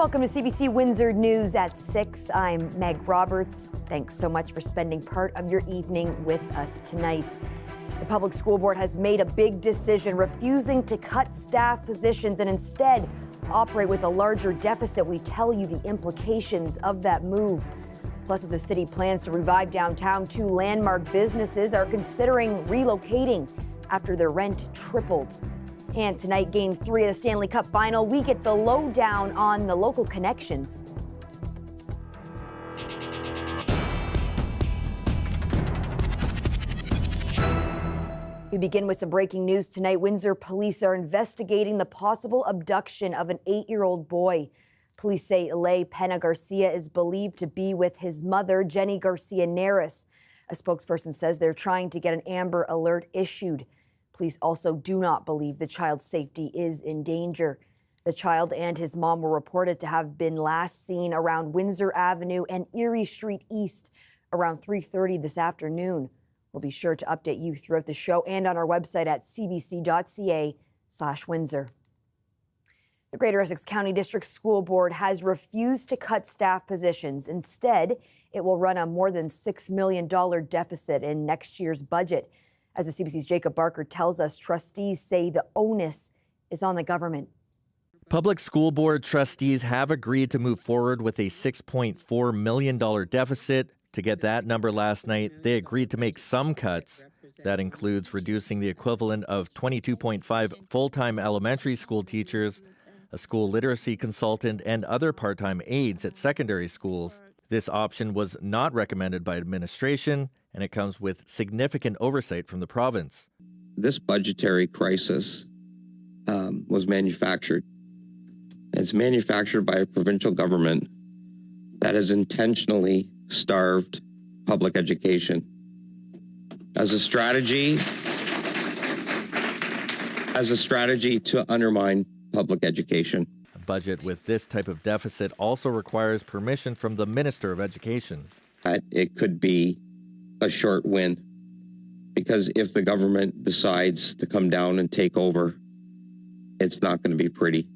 Welcome to CBC Windsor News at 6. I'm Meg Roberts. Thanks so much for spending part of your evening with us tonight. The Public School Board has made a big decision, refusing to cut staff positions and instead operate with a larger deficit. We tell you the implications of that move. Plus, as the city plans to revive downtown, 2 landmark businesses are considering relocating after their rent tripled. And tonight, Game 3 of the Stanley Cup final, we get the lowdown on the local connections. We begin with some breaking news tonight. Windsor police are investigating the possible abduction of an 8-year-old boy. Police say Ilay Pena Garcia is believed to be with his mother, Jenny Garcia Neris. A spokesperson says they're trying to get an Amber Alert issued. Police also do not believe the child's safety is in danger. The child and his mom were reported to have been last seen around Windsor Avenue and Erie Street East around 3:30 this afternoon. We'll be sure to update you throughout the show and on our website at cbc.ca/Windsor. The Greater Essex County District School Board has refused to cut staff positions. Instead, it will run a more than $6 million deficit in next year's budget. As the CBC's Jacob Barker tells us, trustees say the onus is on the government. Public School Board trustees have agreed to move forward with a $6.4 million deficit. To get that number last night, they agreed to make some cuts. That includes reducing the equivalent of 22.5 full-time elementary school teachers, a school literacy consultant, and other part-time aides at secondary schools. This option was not recommended by administration, and it comes with significant oversight from the province. This budgetary crisis was manufactured. It's manufactured by a provincial government that has intentionally starved public education. As a strategy to undermine public education. A budget with this type of deficit also requires permission from the Minister of Education. It could be a short win, because if the government decides to come down and take over, it's not going to be pretty.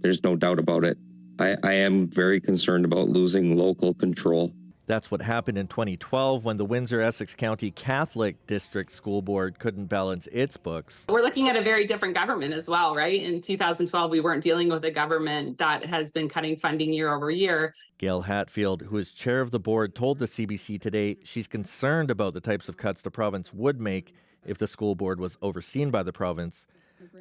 There's no doubt about it. I am very concerned about losing local control. That's what happened in 2012 when the Windsor-Essex County Catholic District School Board couldn't balance its books. We're looking at a very different government as well, right? In 2012, we weren't dealing with a government that has been cutting funding year over year. Gail Hatfield, who is chair of the board, told the CBC today she's concerned about the types of cuts the province would make if the school board was overseen by the province.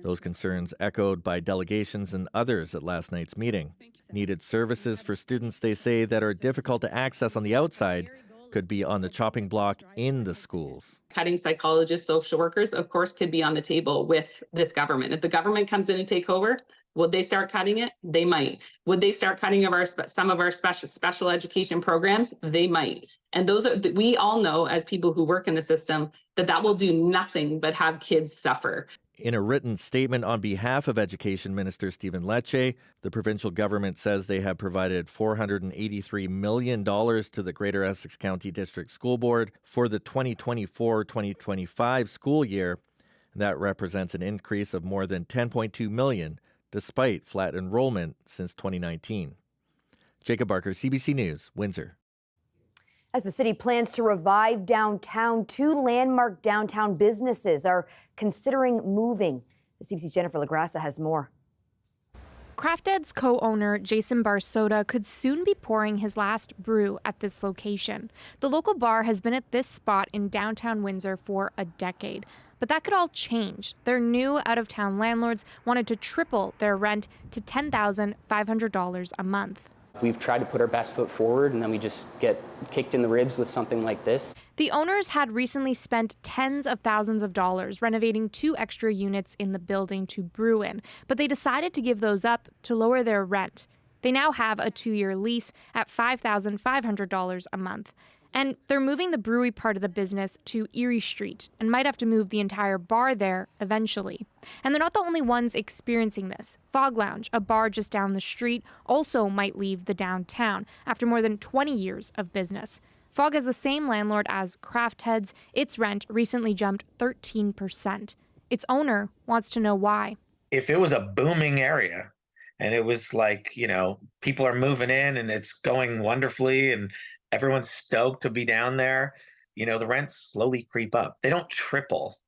Those concerns echoed by delegations and others at last night's meeting. Needed services for students, they say, that are difficult to access on the outside could be on the chopping block in the schools. Cutting psychologists, social workers, of course, could be on the table with this government. If the government comes in and take over, would they start cutting it? They might. Would they start cutting some of our special education programs? They might. And those are, we all know as people who work in the system that will do nothing but have kids suffer. In a written statement on behalf of Education Minister Stephen Lecce, the provincial government says they have provided $483 million to the Greater Essex County District School Board for the 2024-2025 school year. That represents an increase of more than $10.2 million, despite flat enrollment since 2019. Jacob Barker, CBC News, Windsor. As the city plans to revive downtown, 2 landmark downtown businesses are considering moving. The CBC's Jennifer LaGrassa has more. Crafted's co-owner Jason Barsoda could soon be pouring his last brew at this location. The local bar has been at this spot in downtown Windsor for a decade. But that could all change. Their new out-of-town landlords wanted to triple their rent to $10,500 a month. We've tried to put our best foot forward, and then we just get kicked in the ribs with something like this. The owners had recently spent tens of thousands of dollars renovating 2 extra units in the building to brew in, but they decided to give those up to lower their rent. They now have a 2-year lease at $5,500 a month. And they're moving the brewery part of the business to Erie Street and might have to move the entire bar there eventually. And they're not the only ones experiencing this. Fog Lounge, a bar just down the street, also might leave the downtown after more than 20 years of business. Fog has the same landlord as Craft Heads. Its rent recently jumped 13%. Its owner wants to know why. If it was a booming area And it was like, people are moving in and it's going wonderfully and everyone's stoked to be down there. The rents slowly creep up. They don't triple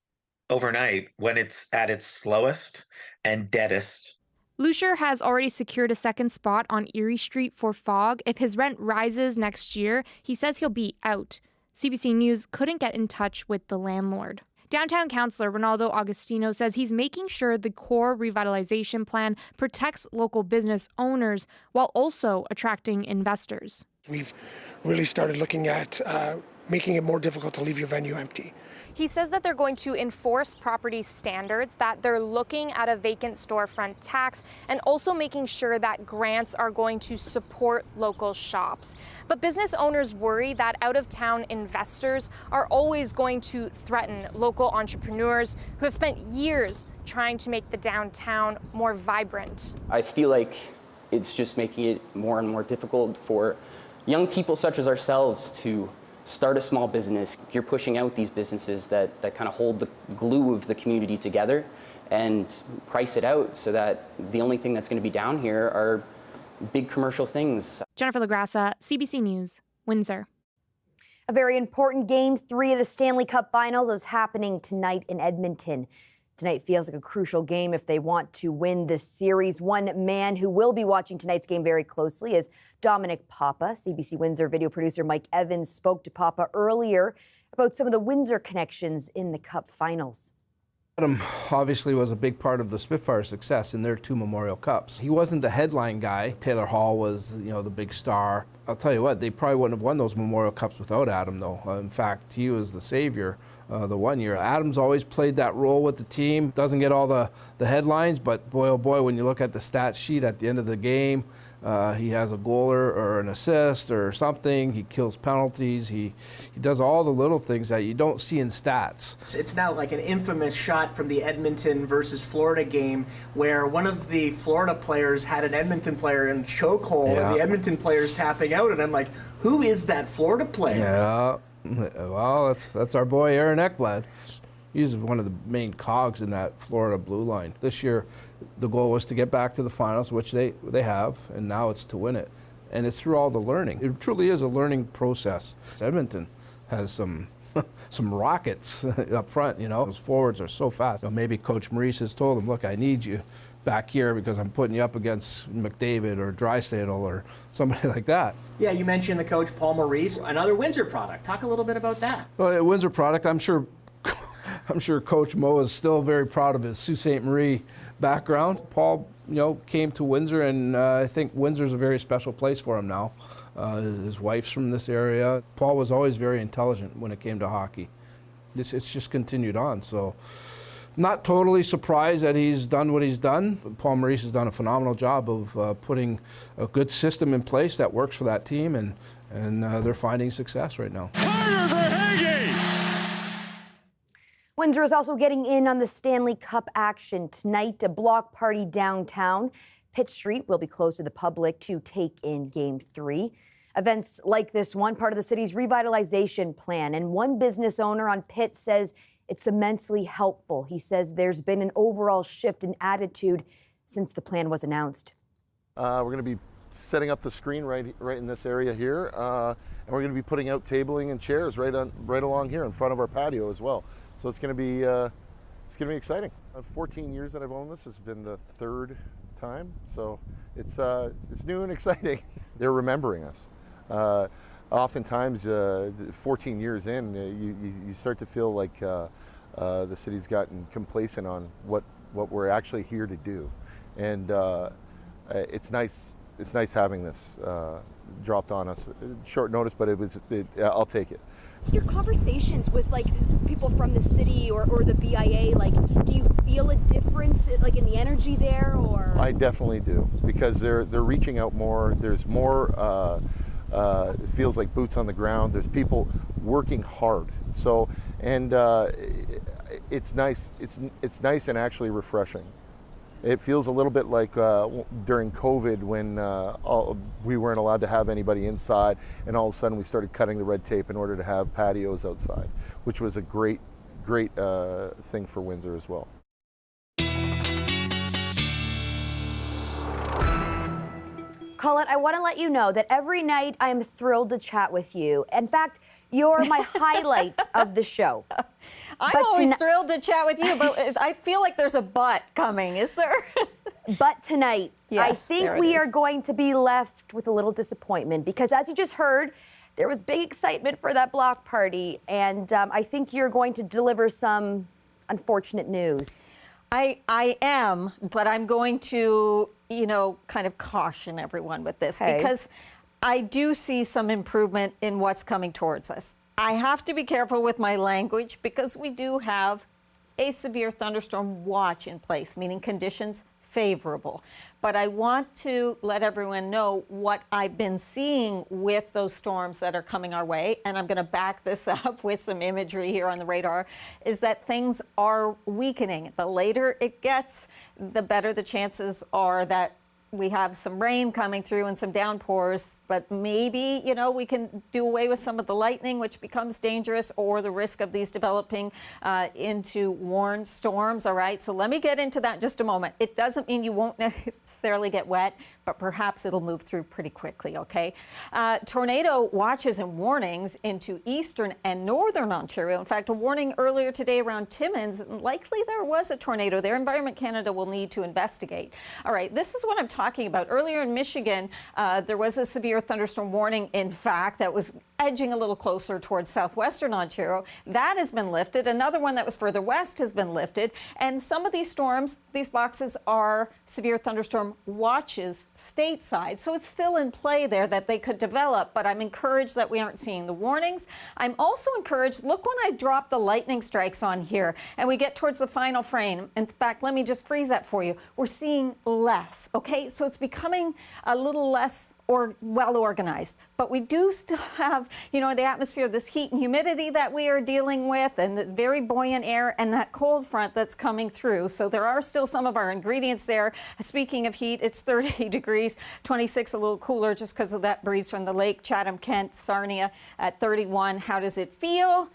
overnight when it's at its slowest and deadest. Lucier has already secured a second spot on Erie Street for Fog. If his rent rises next year, he says he'll be out. CBC News couldn't get in touch with the landlord. Downtown councillor Ronaldo Agostino says he's making sure the core revitalization plan protects local business owners while also attracting investors. We've really started looking at making it more difficult to leave your venue empty. He says that they're going to enforce property standards, that they're looking at a vacant storefront tax, and also making sure that grants are going to support local shops. But business owners worry that out-of-town investors are always going to threaten local entrepreneurs who have spent years trying to make the downtown more vibrant. I feel like it's just making it more and more difficult for young people such as ourselves to start a small business. You're pushing out these businesses that kind of hold the glue of the community together and price it out so that the only thing that's going to be down here are big commercial things. Jennifer LaGrassa, CBC News, Windsor. A very important Game 3 of the Stanley Cup Finals is happening tonight in Edmonton. Tonight feels like a crucial game if they want to win this series. One man who will be watching tonight's game very closely is Dominic Papa. CBC Windsor video producer Mike Evans spoke to Papa earlier about some of the Windsor connections in the Cup Finals. Adam obviously was a big part of the Spitfire's success in their 2 Memorial Cups. He wasn't the headline guy. Taylor Hall was, the big star. I'll tell you what, they probably wouldn't have won those Memorial Cups without Adam, though. In fact, he was the savior the one year. Adam's always played that role with the team. Doesn't get all the headlines, but boy, oh boy, when you look at the stat sheet at the end of the game, he has a goal or an assist or something. He kills penalties. He does all the little things that you don't see in stats. It's now like an infamous shot from the Edmonton versus Florida game where one of the Florida players had an Edmonton player in chokehold and the Edmonton player's tapping out, and I'm like, who is that Florida player? Yeah, well, that's our boy Aaron Ekblad. He's one of the main cogs in that Florida blue line. This year, the goal was to get back to the finals, which they have, and now it's to win it. And it's through all the learning. It truly is a learning process. Edmonton has some rockets up front, Those forwards are so fast. Maybe Coach Maurice has told them, look, I need you back here because I'm putting you up against McDavid or Draisaitl or somebody like that. Yeah, you mentioned the coach, Paul Maurice, another Windsor product. Talk a little bit about that. Well, a Windsor product, I'm sure Coach Mo is still very proud of his Sault Ste. Marie background. Paul, came to Windsor, and I think Windsor's a very special place for him now. His wife's from this area. Paul was always very intelligent when it came to hockey. It's just continued on, so not totally surprised that he's done what he's done. Paul Maurice has done a phenomenal job of putting a good system in place that works for that team, and they're finding success right now. Windsor is also getting in on the Stanley Cup action. Tonight, a block party downtown. Pitt Street will be closed to the public to take in Game 3. Events like this one, part of the city's revitalization plan, and one business owner on Pitt says it's immensely helpful. He says there's been an overall shift in attitude since the plan was announced. We're going to be setting up the screen right in this area here, and we're going to be putting out tabling and chairs right along here in front of our patio as well. So it's going to be exciting. 14 years that I've owned this. Has been the 3rd time, so it's new and exciting. They're remembering us. Oftentimes, 14 years in, you start to feel like the city's gotten complacent on what we're actually here to do, and it's nice. It's nice having this dropped on us short notice, but I'll take it. Your conversations with people from the city or the BIA, do you feel a difference in the energy there, or? I definitely do, because they're reaching out more. There's more. It feels like boots on the ground. There's people working hard. So, and it's nice. It's nice and actually refreshing. It feels a little bit like during COVID when we weren't allowed to have anybody inside, and all of a sudden we started cutting the red tape in order to have patios outside, which was a great thing for Windsor as well. Colette, I want to let you know that every night I am thrilled to chat with you. In fact, you're my highlight of the show. I'm always thrilled to chat with you, but I feel like there's a but coming, is there? But tonight, Yes, I think there it we are is. going to be left with a little disappointment because, as you just heard, there was big excitement for that block party, and I think you're going to deliver some unfortunate news. I am, but I'm going to, kind of caution everyone with this because I do see some improvement in what's coming towards us. I have to be careful with my language because we do have a severe thunderstorm watch in place, meaning conditions favorable. But I want to let everyone know what I've been seeing with those storms that are coming our way, and I'm going to back this up with some imagery here on the radar, is that things are weakening. The later it gets, the better the chances are that we have some rain coming through and some downpours, but maybe, we can do away with some of the lightning, which becomes dangerous, or the risk of these developing into warned storms. All right, so let me get into that in just a moment. It doesn't mean you won't necessarily get wet, but perhaps it'll move through pretty quickly, okay? Tornado watches and warnings into eastern and northern Ontario. In fact, a warning earlier today around Timmins, likely there was a tornado there. Environment Canada will need to investigate. All right, this is what I'm talking about. Earlier in Michigan, there was a severe thunderstorm warning, in fact, that was edging a little closer towards southwestern Ontario. That has been lifted. Another one that was further west has been lifted. And some of these storms, these boxes are severe thunderstorm watches stateside. So it's still in play there that they could develop, but I'm encouraged that we aren't seeing the warnings. I'm also encouraged, look when I drop the lightning strikes on here and we get towards the final frame. In fact, let me just freeze that for you. We're seeing less, okay? So it's becoming a little less well organized, but we do still have, the atmosphere, this heat and humidity that we are dealing with, and this very buoyant air and that cold front that's coming through. So there are still some of our ingredients there. Speaking of heat, it's 30 degrees, 26, a little cooler just because of that breeze from the lake. Chatham, Kent, Sarnia at 31. How does it feel?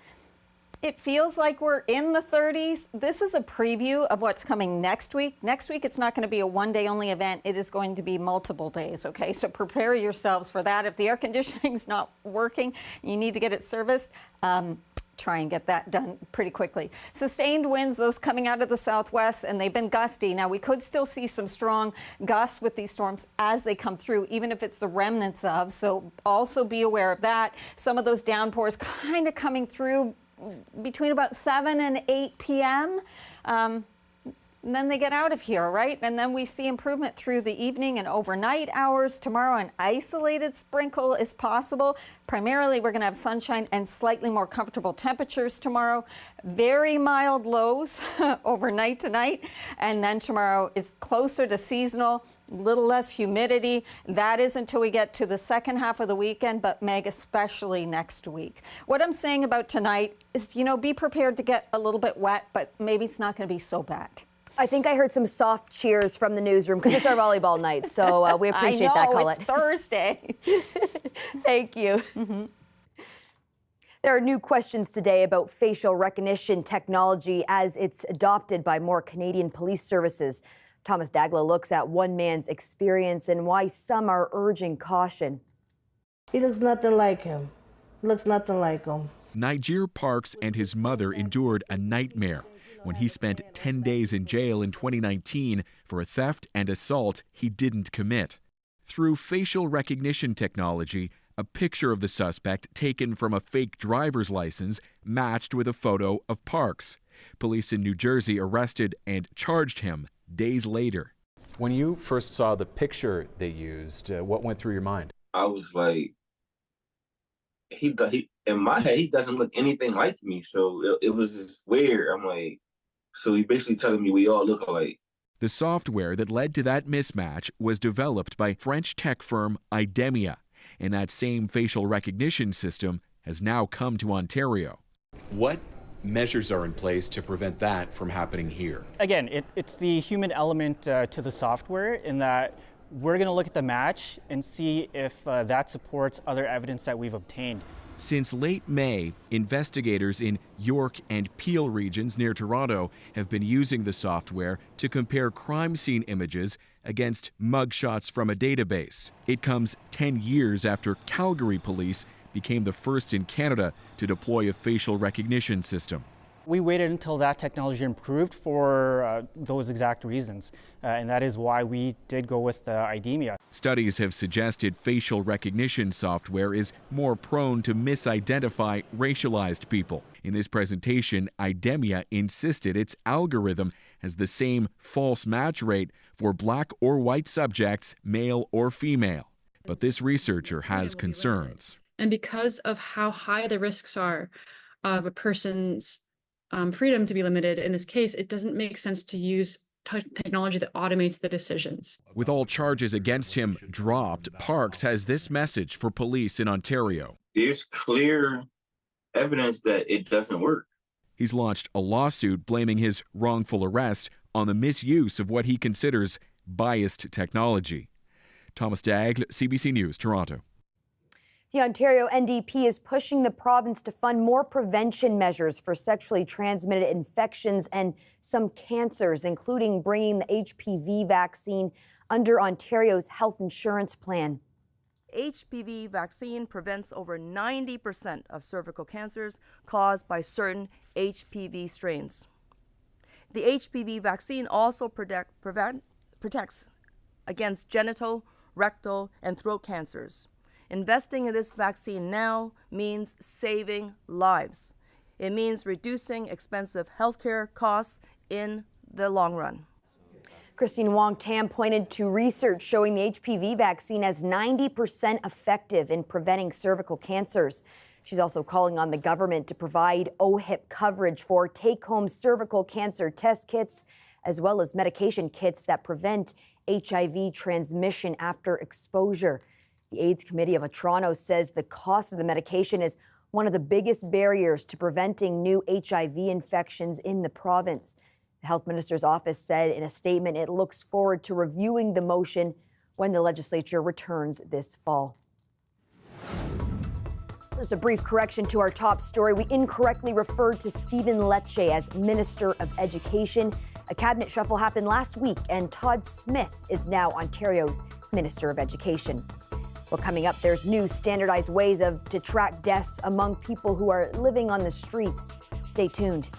It feels like we're in the 30s. This is a preview of what's coming next week. Next week, it's not going to be a one-day only event. It is going to be multiple days, okay? So prepare yourselves for that. If the air conditioning's not working, you need to get it serviced. Try and get that done pretty quickly. Sustained winds, those coming out of the southwest, and they've been gusty. Now, we could still see some strong gusts with these storms as they come through, even if it's the remnants of. So also be aware of that. Some of those downpours kind of coming through between about 7 and 8 p.m. And then they get out of here, right? And then we see improvement through the evening and overnight hours. Tomorrow, an isolated sprinkle is possible. Primarily, we're going to have sunshine and slightly more comfortable temperatures tomorrow. Very mild lows overnight tonight. And then tomorrow is closer to seasonal, a little less humidity. That is until we get to the second half of the weekend, but Meg, especially next week. What I'm saying about tonight is, be prepared to get a little bit wet, but maybe it's not going to be so bad. I think I heard some soft cheers from the newsroom because it's our volleyball night, so we appreciate that, Colette. It's Thursday. Thank you. Mm-hmm. There are new questions today about facial recognition technology as it's adopted by more Canadian police services. Thomas Dagla looks at one man's experience and why some are urging caution. He looks nothing like him. Looks nothing like him. Niger Parks and his mother endured a nightmare when he spent 10 days in jail in 2019 for a theft and assault he didn't commit. Through facial recognition technology, a picture of the suspect taken from a fake driver's license matched with a photo of Parks. Police in New Jersey arrested and charged him days later. When you first saw the picture they used, what went through your mind? I was like, he in my head, he doesn't look anything like me. So it was just weird. I'm like, so he basically telling me we all look alike. The software that led to that mismatch was developed by French tech firm Idemia, and that same facial recognition system has now come to Ontario. What measures are in place to prevent that from happening here? Again, it's the human element to the software in that we're going to look at the match and see if that supports other evidence that we've obtained. Since late May, investigators in York and Peel regions near Toronto have been using the software to compare crime scene images against mugshots from a database. It comes 10 years after Calgary police became the first in Canada to deploy a facial recognition system. We waited until that technology improved for those exact reasons, and that is why we did go with IDEMIA. Studies have suggested facial recognition software is more prone to misidentify racialized people. In this presentation, IDEMIA insisted its algorithm has the same false match rate for black or white subjects, male or female. But this researcher has concerns. And because of how high the risks are of a person's freedom to be limited, in this case, it doesn't make sense to use technology that automates the decisions. With all charges against him dropped, Parks has this message for police in Ontario. There's clear evidence that it doesn't work. He's launched a lawsuit blaming his wrongful arrest on the misuse of what he considers biased technology. Thomas Daigle, CBC News, Toronto. The Ontario NDP is pushing the province to fund more prevention measures for sexually transmitted infections and some cancers, including bringing the HPV vaccine under Ontario's health insurance plan. HPV vaccine prevents over 90% of cervical cancers caused by certain HPV strains. The HPV vaccine also protects against genital, rectal, and throat cancers. Investing in this vaccine now means saving lives. It means reducing expensive healthcare costs in the long run. Christine Wong-Tam pointed to research showing the HPV vaccine as 90% effective in preventing cervical cancers. She's also calling on the government to provide OHIP coverage for take-home cervical cancer test kits, as well as medication kits that prevent HIV transmission after exposure. The AIDS Committee of Toronto says the cost of the medication is one of the biggest barriers to preventing new HIV infections in the province. The health minister's office said in a statement it looks forward to reviewing the motion when the legislature returns this fall. Just a brief correction to our top story. We incorrectly referred to Stephen Lecce as Minister of Education. A cabinet shuffle happened last week, and Todd Smith is now Ontario's Minister of Education. Well, coming up, there's new standardized ways to track deaths among people who are living on the streets. Stay tuned.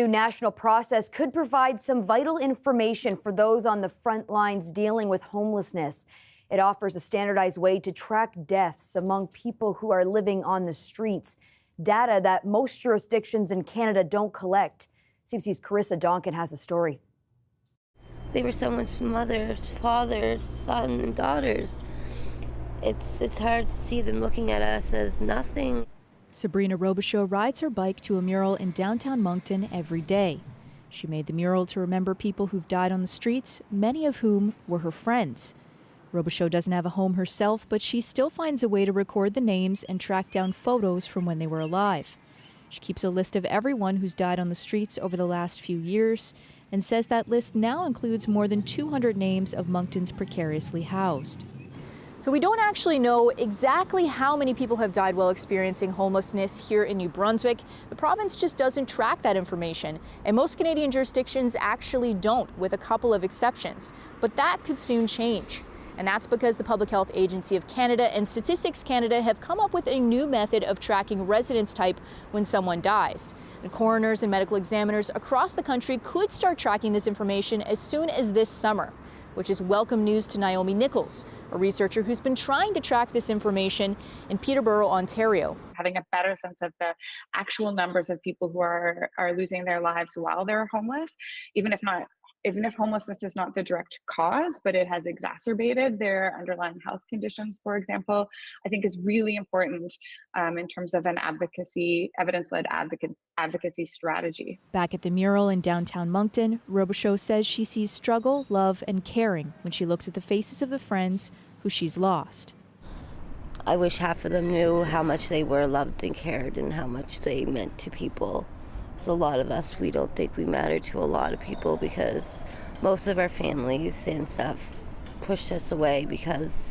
new national process could provide some vital information for those on the front lines dealing with homelessness. It offers a standardized way to track deaths among people who are living on the streets, data that most jurisdictions in Canada don't collect. CBC's Carissa Donkin has the story. They were someone's mothers, fathers, son, and daughters. It's hard to see them looking at us as nothing. Sabrina Robichaud rides her bike to a mural in downtown Moncton every day. She made the mural to remember people who've died on the streets, many of whom were her friends. Robichaud doesn't have a home herself, but she still finds a way to record the names and track down photos from when they were alive. She keeps a list of everyone who's died on the streets over the last few years and says that list now includes more than 200 names of Moncton's precariously housed. So we don't actually know exactly how many people have died while experiencing homelessness here in New Brunswick. The province just doesn't track that information, and most Canadian jurisdictions actually don't, with a couple of exceptions. But that could soon change. And that's because the Public Health Agency of Canada and Statistics Canada have come up with a new method of tracking residence type when someone dies. And coroners and medical examiners across the country could start tracking this information as soon as this summer, which is welcome news to Naomi Nichols, a researcher who's been trying to track this information in Peterborough, Ontario. Having a better sense of the actual numbers of people who are losing their lives while they're homeless, even if homelessness is not the direct cause, but it has exacerbated their underlying health conditions, for example, I think is really important in terms of an evidence-led advocacy strategy. Back at the mural in downtown Moncton, Robichaud says she sees struggle, love, and caring when she looks at the faces of the friends who she's lost. I wish half of them knew how much they were loved and cared and how much they meant to people. A lot of us, we don't think we matter to a lot of people because most of our families and stuff pushed us away because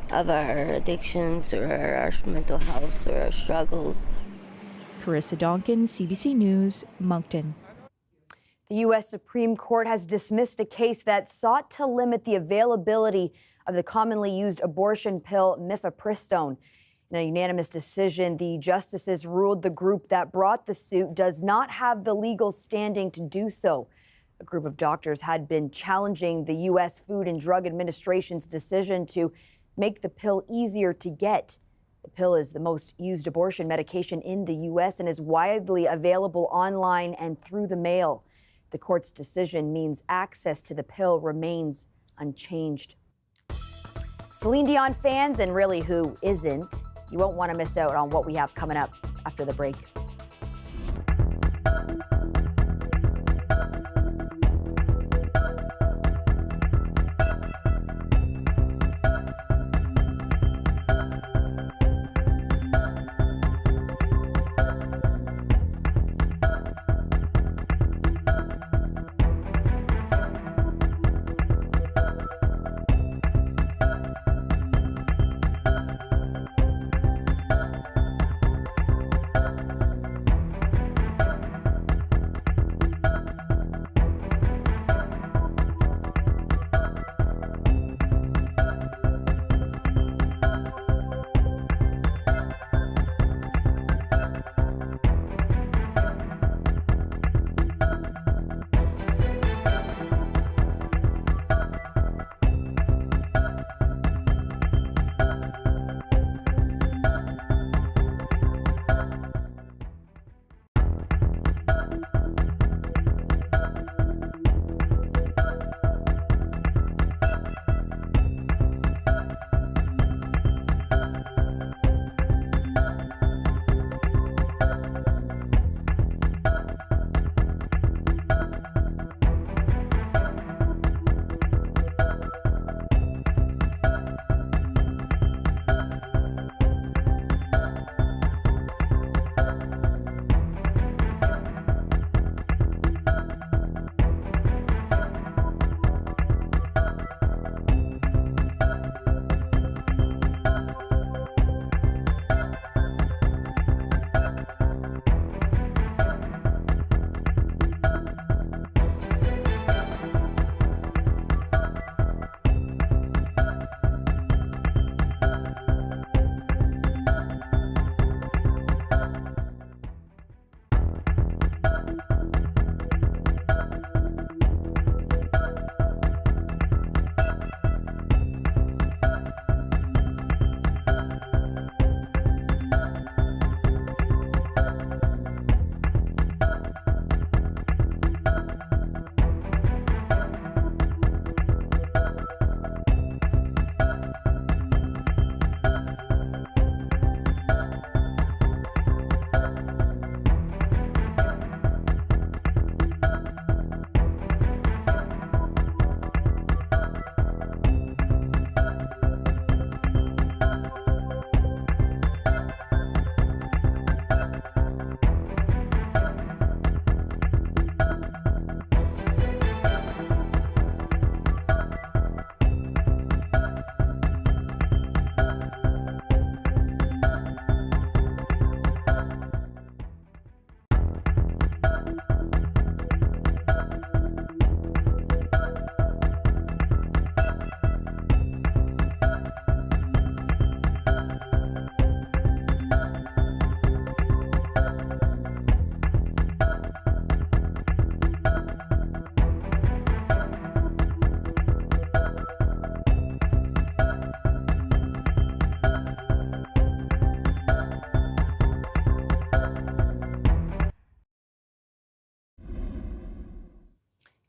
of our addictions or our mental health or our struggles. Carissa Donkin, CBC News, Moncton. The U.S. Supreme Court has dismissed a case that sought to limit the availability of the commonly used abortion pill mifepristone. In a unanimous decision, the justices ruled the group that brought the suit does not have the legal standing to do so. A group of doctors had been challenging the U.S. Food and Drug Administration's decision to make the pill easier to get. The pill is the most used abortion medication in the U.S. and is widely available online and through the mail. The court's decision means access to the pill remains unchanged. Celine Dion fans, and really who isn't, you won't want to miss out on what we have coming up after the break.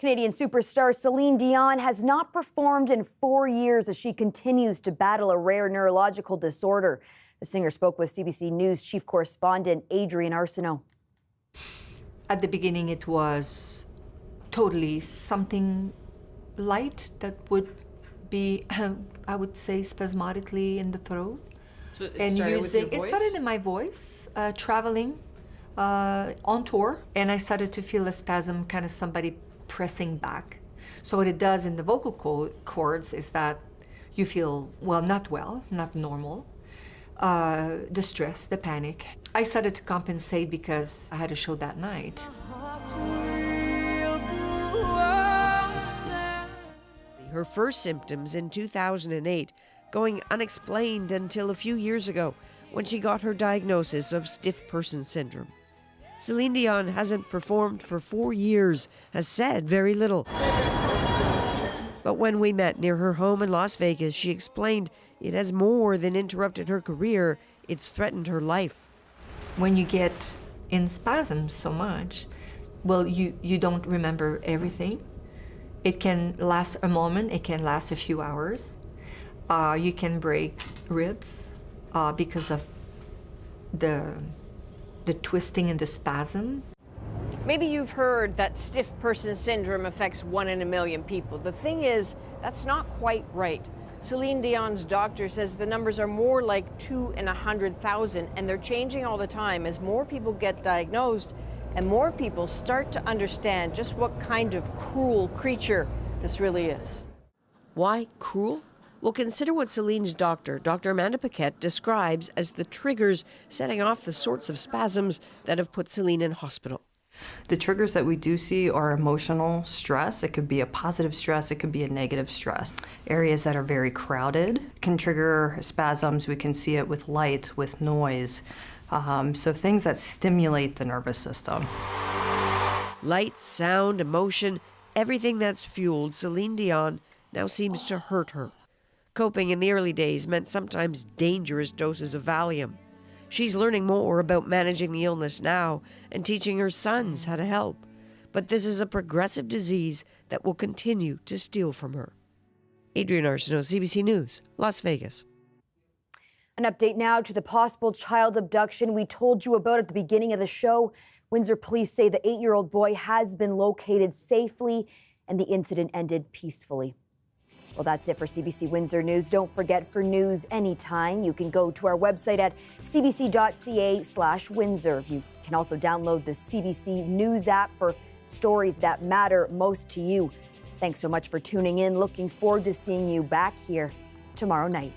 Canadian superstar Celine Dion has not performed in 4 years as she continues to battle a rare neurological disorder. The singer spoke with CBC News chief correspondent Adrian Arsenault. At the beginning, it was totally something light that would be, I would say, spasmodically in the throat. So it and started using, with your voice? It started in my voice, traveling on tour, and I started to feel a spasm, kind of somebody pressing back. So what it does in the vocal cords is that you feel, not normal, the stress, the panic. I started to compensate because I had a show that night. Her first symptoms in 2008, going unexplained until a few years ago when she got her diagnosis of stiff person syndrome. Celine Dion hasn't performed for 4 years, has said very little. But when we met near her home in Las Vegas, she explained it has more than interrupted her career, it's threatened her life. When you get in spasms so much, you don't remember everything. It can last a moment, it can last a few hours. You can break ribs because of the twisting and the spasm. Maybe you've heard that stiff person syndrome affects 1 in a million people. The thing is, that's not quite right. Celine Dion's doctor says the numbers are more like 2 in 100,000, and they're changing all the time as more people get diagnosed and more people start to understand just what kind of cruel creature this really is. Why cruel? Well, consider what Celine's doctor, Dr. Amanda Paquette, describes as the triggers setting off the sorts of spasms that have put Celine in hospital. The triggers that we do see are emotional stress. It could be a positive stress, it could be a negative stress. Areas that are very crowded can trigger spasms. We can see it with light, with noise. So things that stimulate the nervous system. Light, sound, emotion, everything that's fueled Celine Dion now seems to hurt her. Coping in the early days meant sometimes dangerous doses of Valium. She's learning more about managing the illness now and teaching her sons how to help. But this is a progressive disease that will continue to steal from her. Adrian Arsenault, CBC News, Las Vegas. An update now to the possible child abduction we told you about at the beginning of the show. Windsor police say the 8-year-old boy has been located safely and the incident ended peacefully. Well, that's it for CBC Windsor News. Don't forget, for news anytime, you can go to our website at cbc.ca/Windsor. You can also download the CBC News app for stories that matter most to you. Thanks so much for tuning in. Looking forward to seeing you back here tomorrow night.